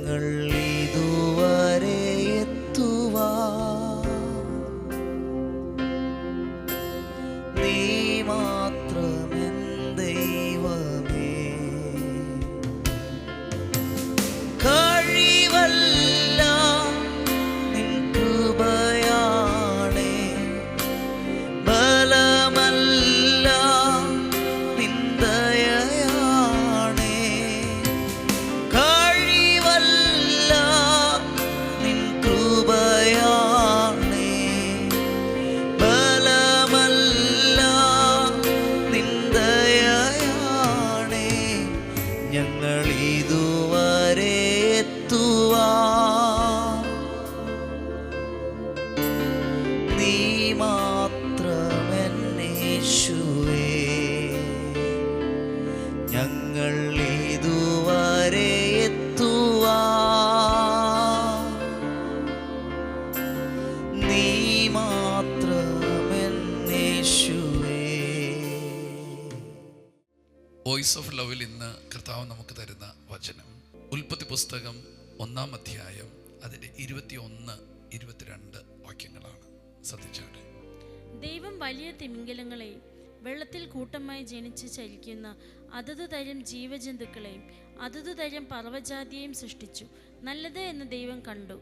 ഞങ്ങൾ ഇതുവരെ എത്തുവാ നീ മാത്രമെൻ ദൈവമേ. കഴിവല്ല നിൻ കൃപയാണേ, ബലമല്ല നിൻ ദയയാണേ. കഴിവല്ല നിൻ കൃപയാണേ, ബലമല്ല നിൻ ദയയാണേ. ഞങ്ങൾ ഇതുവരെ എത്തുവാ നീ മാത്രമെൻ യേശുവേ. ഞങ്ങൾ ഇതുവരെ എത്തുവാ നീ മാത്രമെൻ യേശുവേ. വോയിസ് ഓഫ് ലവിൽ ഇന്ന് കർത്താവ് നമുക്ക് തരുന്ന വചനം ഉൽപ്പത്തി പുസ്തകം 1-ാം അധ്യായം അതിൻ്റെ 21-22 വാക്യങ്ങളാണ്. ശ്രദ്ധിച്ചാട്ടെ. ദൈവം വലിയ തിമിംഗലങ്ങളെയും വെള്ളത്തിൽ കൂട്ടമായി ജനിച്ച് ചലിക്കുന്ന അതത് തരം ജീവജന്തുക്കളെയും അതത് തരം പർവ്വജാതിയെയും സൃഷ്ടിച്ചു. നല്ലത് എന്ന് ദൈവം കണ്ടു.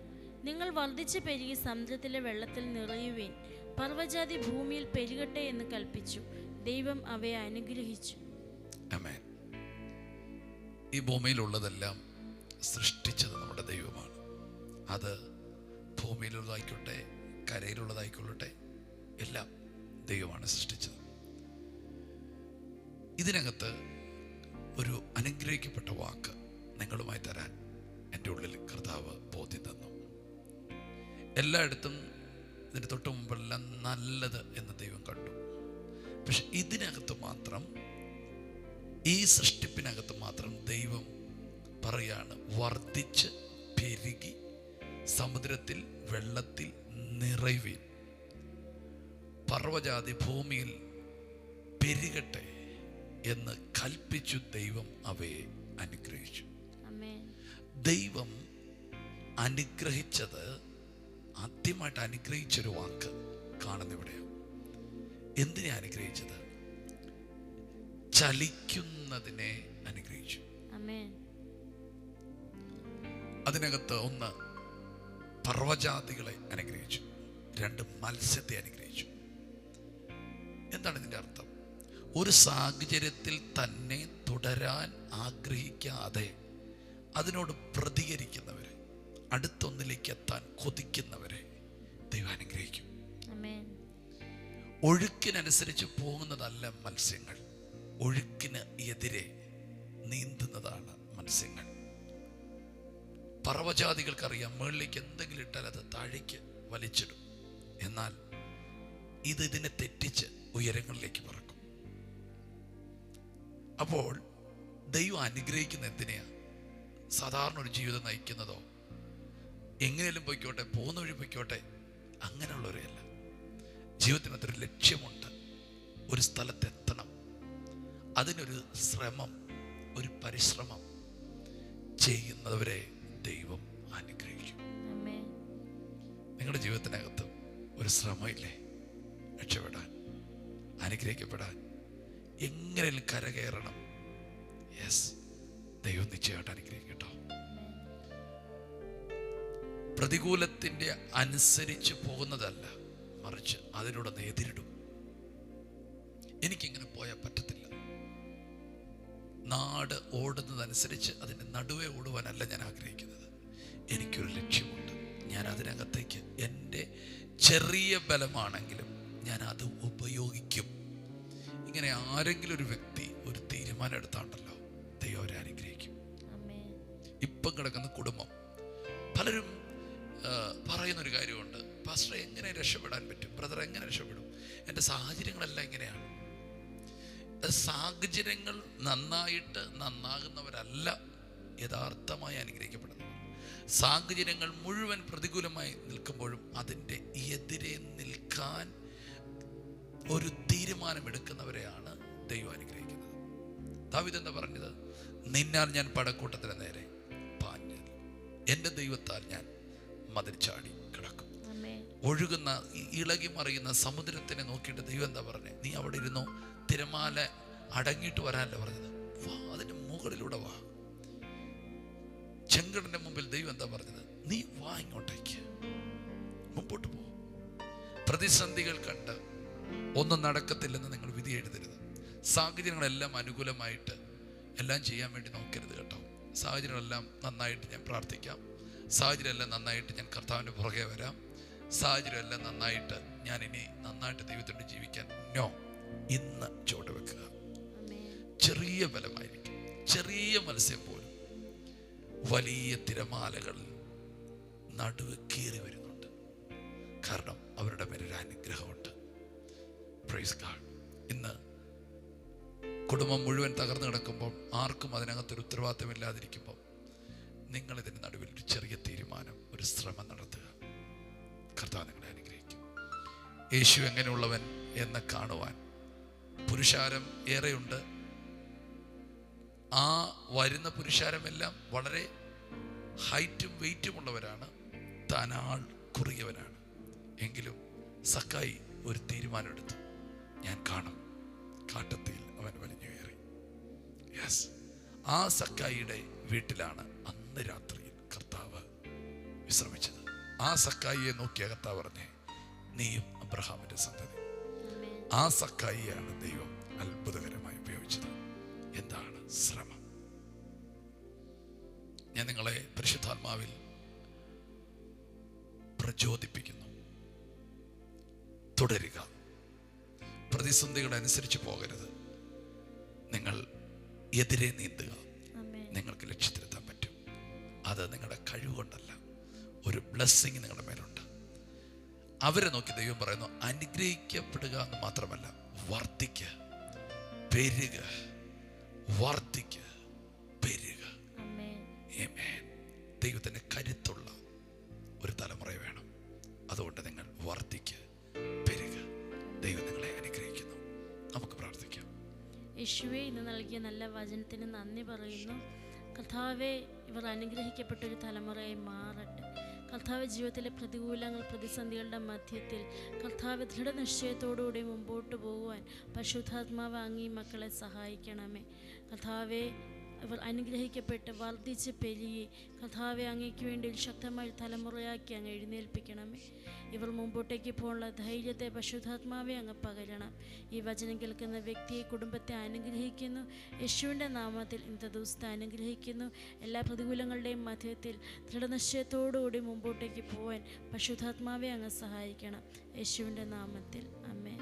നിങ്ങൾ വർദ്ധിച്ചു പെരുകി സമുദ്രത്തിലെ വെള്ളത്തിൽ നിറയുവേൻ, പർവ്വജാതി ഭൂമിയിൽ പെരുകട്ടെ എന്ന് കൽപ്പിച്ചു. ദൈവം അവയെ അനുഗ്രഹിച്ചു. ആമേൻ. ഈ ഭൂമിയിലുള്ളതെല്ലാം സൃഷ്ടിച്ചത് നമ്മുടെ ദൈവമാണ്. അത് ഭൂമിയിലുള്ളതായിക്കോട്ടെ കരയിലുള്ളതായിക്കൊള്ളട്ടെ എല്ലാം ദൈവമാണ് സൃഷ്ടിച്ചത്. ഇതിനകത്ത് ഒരു അനുഗ്രഹിക്കപ്പെട്ട വാക്ക് നിങ്ങളുമായി തരാൻ എൻ്റെ ഉള്ളിൽ കർത്താവ് ബോധ്യം തന്നു. എല്ലായിടത്തും ഇതിന് തൊട്ട് മുമ്പെല്ലാം നല്ലത് എന്ന് ദൈവം കണ്ടു. പക്ഷെ ഇതിനകത്ത് മാത്രം, ഈ സൃഷ്ടിപ്പിനകത്ത് മാത്രം ദൈവം പറയാണ് വർദ്ധിച്ച് പെരുകി സമുദ്രത്തിൽ വെള്ളത്തിൽ നിറയുവിൻ, പർവ്വജാതി ഭൂമിയിൽ പെരുകട്ടെ എന്ന് കൽപ്പിച്ചു. ദൈവം അവയെ അനുഗ്രഹിച്ചു. ദൈവം അനുഗ്രഹിച്ചത്, ആദ്യമായിട്ട് അനുഗ്രഹിച്ചൊരു വാക്ക് കാണുന്ന ഇവിടെയാണ്. എന്തിനെ അനുഗ്രഹിച്ചത്? ചലിക്കുന്നതിനെ അനുഗ്രഹിച്ചു. അതിനകത്ത് 1 പർവ്വജാതികളെ അനുഗ്രഹിച്ചു, 2 മത്സ്യത്തെ അനുഗ്രഹിച്ചു. എന്താണ് ഇതിൻ്റെ അർത്ഥം? ഒരു സാഹചര്യത്തിൽ തന്നെ തുടരാൻ ആഗ്രഹിക്കാതെ അതിനോട് പ്രതികരിക്കുന്നവരെ, അടുത്തൊന്നിലേക്ക് എത്താൻ കൊതിക്കുന്നവരെ ദൈവം അനുഗ്രഹിക്കും. ഒഴുക്കിനനുസരിച്ച് പോകുന്നതല്ല മത്സ്യങ്ങൾ, ഒഴുക്കിന് എതിരെ നീന്തുന്നതാണ് മത്സ്യങ്ങൾ. പർവ്വജാതികൾക്കറിയാം മുകളിലേക്ക് എന്തെങ്കിലും ഇട്ടാൽ അത് താഴേക്ക് വലിച്ചിടും. എന്നാൽ ഇതിനെ തെറ്റിച്ച് ഉയരങ്ങളിലേക്ക് പറക്കും. അപ്പോൾ ദൈവം അനുഗ്രഹിക്കുന്ന എന്തിനെയാ? സാധാരണ ഒരു ജീവിതം നയിക്കുന്നതോ എങ്ങനെയും പൊയ്ക്കോട്ടെ, പോകുന്ന വഴി പൊയ്ക്കോട്ടെ, അങ്ങനെയുള്ളവരെയല്ല. ജീവിതത്തിനകത്തൊരു ലക്ഷ്യമുണ്ട്, ഒരു സ്ഥലത്തെത്തണം, അതിനൊരു ശ്രമം, ഒരു പരിശ്രമം ചെയ്യുന്നവരെ ദൈവം അനുഗ്രഹിക്കും. നിങ്ങളുടെ ജീവിതത്തിനകത്ത് ഒരു ശ്രമമില്ലേ രക്ഷപ്പെടാൻ, അനുഗ്രഹിക്കപ്പെടാൻ, എങ്ങനെയും കരകയറണം? യെസ്, ദൈവം നിശ്ചയമായിട്ട് അനുഗ്രഹിക്കട്ടോ. പ്രതികൂലത്തിൻ്റെ അനുസരിച്ച് പോകുന്നതല്ല, മറിച്ച് അതിലൂടെ എതിരിടും. എനിക്കിങ്ങനെ പോയാൽ പറ്റത്തില്ല. നാട് ഓടുന്നതനുസരിച്ച് അതിൻ്റെ നടുവേ ഓടുവാനല്ല ഞാൻ ആഗ്രഹിക്കുന്നത്. എനിക്കൊരു ലക്ഷ്യമുണ്ട്, ഞാൻ അതിനകത്തേക്ക് എൻ്റെ ചെറിയ ബലമാണെങ്കിലും ഞാൻ അത് ഉപയോഗിക്കും. ഇങ്ങനെ ആരെങ്കിലും ഒരു വ്യക്തി ഒരു തീരുമാനം എടുത്താണ്ടല്ലോ, ദൈവം അവരെ അനുഗ്രഹിക്കും. ഇപ്പം കിടക്കുന്ന കുടുംബം, പലരും പറയുന്നൊരു കാര്യമുണ്ട്, പാസ്റ്റർ എങ്ങനെ രക്ഷപ്പെടാൻ പറ്റും, ബ്രദർ എങ്ങനെ രക്ഷപ്പെടും? എൻ്റെ സാഹചര്യങ്ങളെല്ലാം ഇങ്ങനെയാണ്. സാഹചര്യങ്ങൾ നന്നാകുന്നവരല്ല യഥാർത്ഥമായി അനുഗ്രഹിക്കപ്പെടുന്നത്. സാഹചര്യങ്ങൾ മുഴുവൻ പ്രതികൂലമായി നിൽക്കുമ്പോഴും അതിൻ്റെ എതിരെ നിൽക്കാൻ ഒരു തീരുമാനമെടുക്കുന്നവരെയാണ് ദൈവം അനുഗ്രഹിക്കുന്നത്. ദാവീദ് എന്താ പറഞ്ഞത്? നിന്നാൽ ഞാൻ പടക്കൂട്ടത്തിന് നേരെ പാഞ്ഞു. എൻ്റെ ദൈവത്താൽ ഞാൻ മതിൽ ചാടി കിടക്കും. ആമേൻ. ഒഴുകുന്ന ഇളകി മറിയുന്ന സമുദ്രത്തിനെ നോക്കിയിട്ട് ദൈവം എന്താ പറഞ്ഞത്? നീ അവിടെ ഇരുന്നോ, തിരമാല അടങ്ങിയിട്ട് വരാനല്ല പറഞ്ഞത്, വാ, അതിൻ്റെ മുകളിലൂടെ വാ. ചെങ്കടലിന്റെ മുമ്പിൽ ദൈവം എന്താ പറഞ്ഞത്? നീ വാ, ഇങ്ങോട്ടേക്ക് മുമ്പോട്ട് പോ. പ്രതിസന്ധികൾ കണ്ട് ഒന്നും നടക്കത്തില്ലെന്ന് നിങ്ങൾ വിധി എഴുതരുത്. സാഹചര്യങ്ങളെല്ലാം അനുകൂലമായിട്ട് എല്ലാം ചെയ്യാൻ വേണ്ടി നോക്കരുത് കേട്ടോ. സാഹചര്യങ്ങളെല്ലാം നന്നായിട്ട് ഞാൻ പ്രാർത്ഥിക്കാം, സാഹചര്യമെല്ലാം നന്നായിട്ട് ഞാൻ കർത്താവിൻ്റെ പുറകെ വരാം, സാഹചര്യമെല്ലാം നന്നായിട്ട് ഞാൻ ഇനി നന്നായിട്ട് ദൈവത്തോട് ജീവിക്കാൻ. നോ, ഇന്ന് ചുവട് വെക്കുക. ചെറിയ ബലമായിരിക്കും, ചെറിയ മത്സ്യം പോലും വലിയ തിരമാലകളിൽ നടുവ് കീറി വരുന്നുണ്ട്. കാരണം അവരുടെ മേലൊരു അനുഗ്രഹമുണ്ട്. Praise God. ഇന്ന് കുടുംബം മുഴുവൻ തകർന്നു കിടക്കുമ്പോൾ, ആർക്കും അതിനകത്തൊരു ഉത്തരവാദിത്തമില്ലാതിരിക്കുമ്പോൾ, നിങ്ങളിതിന് നടുവിൽ ഒരു ചെറിയ തീരുമാനം, ഒരു ശ്രമം നടത്തുക. കർത്താവ് നിങ്ങളെ അനുഗ്രഹിക്കും. യേശു എങ്ങനെയുള്ളവൻ എന്ന് കാണുവാൻ പുരുഷാരം ഏറെയുണ്ട്. ആ വരുന്ന പുരുഷാരമെല്ലാം വളരെ ഹൈറ്റും വെയിറ്റും ഉള്ളവരാണ്, താൻ ആൾ കുറിയവനാണ്. എങ്കിലും സക്കായി ഒരു തീരുമാനമെടുത്തു, ഞാൻ കാണും. കാട്ടത്തിൽ അവൻ വലിഞ്ഞു കയറി. യെസ്, ആ സക്കായിയുടെ വീട്ടിലാണ് അന്ന് രാത്രിയിൽ കർത്താവ് വിശ്രമിച്ചത്. ആ സക്കായിയെ നോക്കിയ കർത്താവ് പറഞ്ഞേ, നീയും അബ്രഹാമിന്റെ സന്തതി. ആ സക്കായിയാണ് ദൈവം അത്ഭുതകരമായി ഉപയോഗിച്ചത്. എന്താണ് ശ്രമം? ഞാൻ നിങ്ങളെ പരിശുദ്ധാത്മാവിൽ പ്രചോദിപ്പിക്കുന്നു. തുടരുക. പ്രതിസന്ധികളനുസരിച്ച് പോകരുത്. നിങ്ങൾ എതിരെ നീന്തുക. നിങ്ങൾക്ക് ലക്ഷ്യത്തിലെത്താൻ പറ്റും. അത് നിങ്ങളുടെ കഴിവുകൊണ്ടല്ല, ഒരു ബ്ലെസ്സിങ് നിങ്ങളുടെ മേലുണ്ട്. അവരെ നോക്കി ദൈവം പറയുന്നു, അനുഗ്രഹിക്കപ്പെടുക എന്ന് മാത്രമല്ല, വർദ്ധിക്കുക, പെരുക, വർദ്ധിക്കുക, പെരുക. ദൈവത്തിന് കരുത്തുള്ള ഒരു തലമുറ വേണം. അതുകൊണ്ട് നിങ്ങൾ വർദ്ധിക്കുക, പെരുക. ദൈവം നിങ്ങളെ അനുഗ്രഹിക്കുന്നു. നമുക്ക് പ്രാർത്ഥിക്കാം. യേശുവേ, ഇന്ന് നൽകിയ നല്ല വചനത്തിന് നന്ദി പറയുന്നു. കർത്താവെ, ഇവർ അനുഗ്രഹിക്കപ്പെട്ടൊരു തലമുറയായി മാറട്ടെ. കർത്താവ്, ജീവിതത്തിലെ പ്രതികൂലങ്ങൾ, പ്രതിസന്ധികളുടെ മധ്യത്തിൽ കർത്താവ് ദൃഢനിശ്ചയത്തോടുകൂടി മുമ്പോട്ട് പോകുവാൻ പരിശുദ്ധാത്മാവ് അങ്ങീ മക്കളെ സഹായിക്കണമേ. കർത്താവെ, ഇവർ അനുഗ്രഹിക്കപ്പെട്ട് വർദ്ധിച്ച് പെരുകി കർത്താവെ അങ്ങേക്ക് വേണ്ടി ശക്തമായ തലമുറയാക്കി അങ്ങ് എഴുന്നേൽപ്പിക്കണമേ. ഇവർ മുമ്പോട്ടേക്ക് പോകാനുള്ള ധൈര്യത്തെ പരിശുദ്ധാത്മാവെ അങ്ങ് പകരണം. ഈ വചനം കേൾക്കുന്ന വ്യക്തിയെ, കുടുംബത്തെ അനുഗ്രഹിക്കുന്നു. യേശുവിൻ്റെ നാമത്തിൽ ഇന്നത്തെ ദിവസത്തെ അനുഗ്രഹിക്കുന്നു. എല്ലാ പ്രതികൂലങ്ങളുടെയും മധ്യത്തിൽ ദൃഢനിശ്ചയത്തോടുകൂടി മുമ്പോട്ടേക്ക് പോകാൻ പരിശുദ്ധാത്മാവെ അങ്ങ് സഹായിക്കണം. യേശുവിൻ്റെ നാമത്തിൽ ആമേൻ.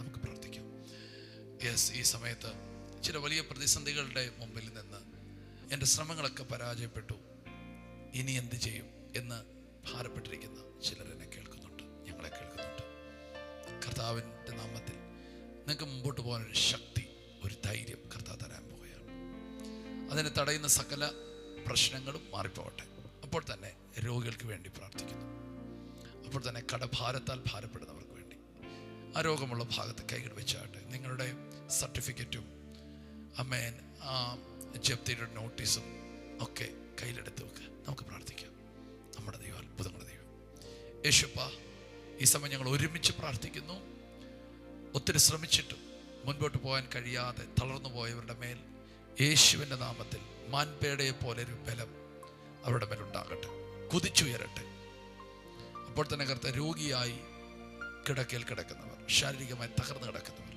നമുക്ക് പ്രാർത്ഥിക്കാം. യെസ്, ഈ സമയത്ത് ചില വലിയ പ്രതിസന്ധികളുടെ മുമ്പിൽ നിന്ന് എൻ്റെ ശ്രമങ്ങളൊക്കെ പരാജയപ്പെട്ടു, ഇനി എന്ത് ചെയ്യും എന്ന് ഭാരപ്പെട്ടിരിക്കുന്ന ചിലർ എന്നെ കേൾക്കുന്നുണ്ട്, ഞങ്ങളെ കേൾക്കുന്നുണ്ട്. കർത്താവിൻ്റെ നാമത്തിൽ നിങ്ങൾക്ക് മുമ്പോട്ട് പോകാനൊരു ശക്തി, ഒരു ധൈര്യം കർത്താവ് തരാൻ പോവുകയാണ്. അതിനെ തടയുന്ന സകല പ്രശ്നങ്ങളും മാറിപ്പോകട്ടെ. അപ്പോൾ തന്നെ രോഗികൾക്ക് വേണ്ടി പ്രാർത്ഥിക്കുന്നു. അപ്പോൾ തന്നെ കടഭാരത്താൽ ഭാരപ്പെടുന്നവർക്ക് വേണ്ടി ആ രോഗമുള്ള ഭാഗത്ത് കൈകൾ വെച്ചാട്ടെ. നിങ്ങളുടെ സർട്ടിഫിക്കറ്റും അമേൻ, ജപ്തിയുടെ നോട്ടീസും ഒക്കെ കയ്യിലെടുത്ത് വെക്കുക. നമുക്ക് പ്രാർത്ഥിക്കാം. നമ്മുടെ ദൈവം അത്ഭുതങ്ങളുടെ ദൈവം. യേശുപ്പ, ഈ സമയം ഞങ്ങൾ ഒരുമിച്ച് പ്രാർത്ഥിക്കുന്നു. ഒത്തിരി ശ്രമിച്ചിട്ടും മുൻപോട്ട് പോകാൻ കഴിയാതെ തളർന്നു പോയവരുടെ മേൽ യേശുവിൻ്റെ നാമത്തിൽ മാൻപേടയെ പോലെ ഒരു ബലം അവരുടെ മേലുണ്ടാകട്ടെ, കുതിച്ചുയരട്ടെ. അപ്പോൾ തന്നെ കർത്താവ്, രോഗിയായി കിടക്കയിൽ കിടക്കുന്നവർ, ശാരീരികമായി തകർന്നു കിടക്കുന്നവർ,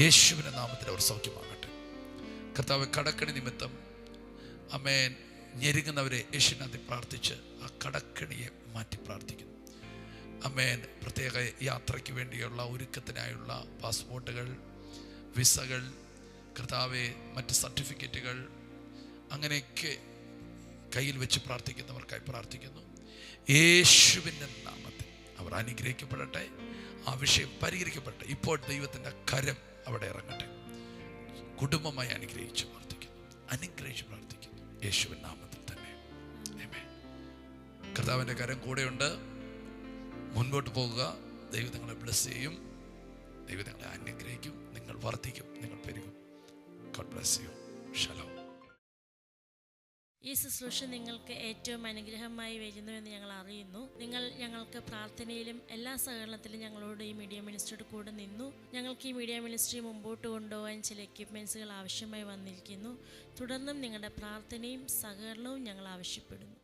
യേശുവിൻ്റെ നാമത്തിൽ അവർ സൗഖ്യമാകട്ടെ. കർത്താവ്, കടക്കണി നിമിത്തം അമേൻ ഞെരുങ്ങുന്നവരെ യേശുവിനെ പ്രാർത്ഥിച്ച് ആ കടക്കണിയെ മാറ്റി പ്രാർത്ഥിക്കുന്നു. അമേൻ, പ്രത്യേക യാത്രയ്ക്ക് വേണ്ടിയുള്ള ഒരുക്കത്തിനായുള്ള പാസ്പോർട്ടുകൾ, വിസകൾ, കർത്താവെ മറ്റ് സർട്ടിഫിക്കറ്റുകൾ, അങ്ങനെയൊക്കെ കയ്യിൽ വെച്ച് പ്രാർത്ഥിക്കുന്നവർക്കായി പ്രാർത്ഥിക്കുന്നു. യേശുവിൻ്റെ നാമത്തിൽ അവർ അനുഗ്രഹിക്കപ്പെടട്ടെ, ആ വിഷയം പരിഹരിക്കപ്പെടട്ടെ. ഇപ്പോൾ ദൈവത്തിൻ്റെ കരം അവിടെ ഇറങ്ങട്ടെ. കുടുംബമായി അനുഗ്രഹിച്ച് പ്രാർത്ഥിക്കുന്നു, യേശുവിൻ നാമത്തിൽ തന്നെ. ആമേൻ. കർത്താവിൻ്റെ കരം കൂടെയുണ്ട്. മുൻപോട്ട് പോകുക. ദൈവം നിങ്ങളെ ബ്ലെസ് ചെയ്യും. ദൈവം നിങ്ങളെ അനുഗ്രഹിക്കും. നിങ്ങൾ വർദ്ധിക്കും, നിങ്ങൾ പെരുകും. God bless you. ഷലോം. ഈ ശുശ്രൂഷ നിങ്ങൾക്ക് ഏറ്റവും അനുഗ്രഹമായി വരുന്നുവെന്ന് ഞങ്ങൾ അറിയുന്നു. നിങ്ങൾ ഞങ്ങൾക്ക് പ്രാർത്ഥനയിലും എല്ലാ സഹകരണത്തിലും ഞങ്ങളോട് ഈ മീഡിയ മിനിസ്ട്രിയുടെ കൂടെ നിന്നു. ഞങ്ങൾക്ക് ഈ മീഡിയ മിനിസ്ട്രി മുമ്പോട്ട് കൊണ്ടുപോകാൻ ചില എക്യുപ്മെൻസുകൾ ആവശ്യമായി വന്നിരിക്കുന്നു. തുടർന്നും നിങ്ങളുടെ പ്രാർത്ഥനയും സഹകരണവും ഞങ്ങൾ ആവശ്യപ്പെടുന്നു.